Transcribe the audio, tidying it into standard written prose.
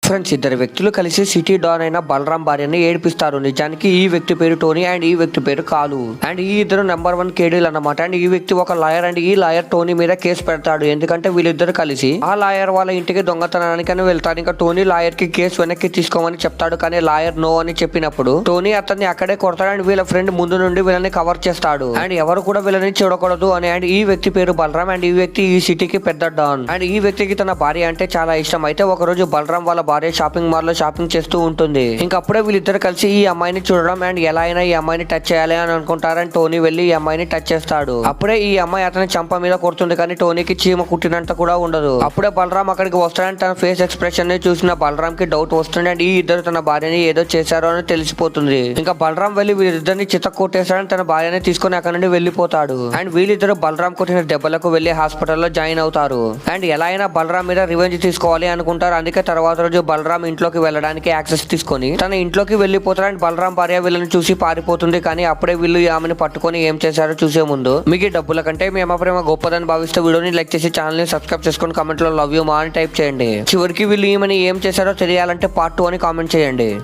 Friends, ఇద్దరు వ్యక్తులు కలిసి సిటీ డాన్ అయిన బలరాం భార్యని ఏడిపిస్తారు. నిజానికి ఈ వ్యక్తి పేరు టోనీ అండ్ ఈ వ్యక్తి పేరు కాలు. అండ్ ఈ ఇద్దరు నెంబర్ 1 కేడీలు అన్నమాట. అండ్ ఈ వ్యక్తి ఒక లాయర్ అండ్ ఈ లాయర్ టోనీ మీద కేసు పెడతాడు. ఎందుకంటే వీళ్ళిద్దరు కలిసి ఆ లాయర్ వాళ్ళ ఇంటికి దొంగతనానికి అని వెళ్తారు. ఇంకా టోనీ లాయర్ కి కేసు వెనక్కి తీసుకోమని చెప్తాడు. కానీ లాయర్ నో అని చెప్పినప్పుడు టోనీ అతన్ని అక్కడే కొడతాడు. అండ్ వీళ్ళ ఫ్రెండ్ ముందు నుండి వీళ్ళని కవర్ చేస్తాడు. అండ్ ఎవరు కూడా వీళ్ళని చూడకూడదు అని. అండ్ ఈ వ్యక్తి పేరు బలరాం అండ్ ఈ వ్యక్తి ఈ సిటీకి పెద్ద డాన్. అండ్ ఈ వ్యక్తికి తన భార్య అంటే చాలా ఇష్టం. అయితే ఒక రోజు బలరాం వాళ్ళ భార్య షాపింగ్ మాల్ లో షాపింగ్ చేస్తూ ఉంటుంది. ఇంకప్పుడే వీళ్ళిద్దరు కలిసి ఈ అమ్మాయిని చూడడం అండ్ ఎలా అయినా ఈ అమ్మాయిని టచ్ చేయాలి అని అనుకుంటారని టోనీ వెళ్లి ఈ అమ్మాయిని టచ్ చేస్తాడు. అప్పుడే ఈ అమ్మాయి అతని చంప మీద కొడుతుంది. కానీ టోనీకి చీమ కుట్టినంత కూడా ఉండదు. అప్పుడే బలరాం అక్కడికి వస్తాడని తన ఫేస్ ఎక్స్ప్రెషన్ ని చూసిన బలరాం కి డౌట్ వస్తుంది. అండ్ ఈ ఇద్దరు తన భార్యని ఏదో చేశారో అని తెలిసిపోతుంది. ఇంకా బలరాం వెళ్లి వీళ్ళిద్దరిని చిత్త కొట్టేశాడని తన భార్యని తీసుకుని అక్కడ నుండి వెళ్లిపోతాడు. అండ్ వీళ్ళిద్దరు బలరాం కొట్టిన దెబ్బలకు వెళ్లి హాస్పిటల్లో జాయిన్ అవుతారు. అండ్ ఎలా అయినా బలరాం మీద రివెంజ్ తీసుకోవాలి అనుకుంటారు. అందుకే తర్వాత రోజు బలరాం ఇంట్లోకి వెళ్ళడానికి యాక్సెస్ తీసుకొని తన ఇంట్లోకి వెళ్లిపోతారు. అండ్ బలరాం భార్య వీళ్ళని చూసి పారిపోతుంది. కానీ అప్పుడే వీళ్ళు ఆమెను పట్టుకొని ఏం చేశారో చూసే ముందు మీకు డబ్బుల కంటే మీ అమ్మ ప్రేమ గొప్పదని భావిస్తే వీడియోని లైక్ చేసి ఛానల్ ని సబ్స్క్రైబ్ చేసుకొని కామెంట్ లో లవ్ యూ మా అని టైప్ చేయండి. చివరికి వీళ్ళు ఈమెని ఏం చేశారో తెలియాలంటే పార్ట్ 2 అని కామెంట్ చేయండి.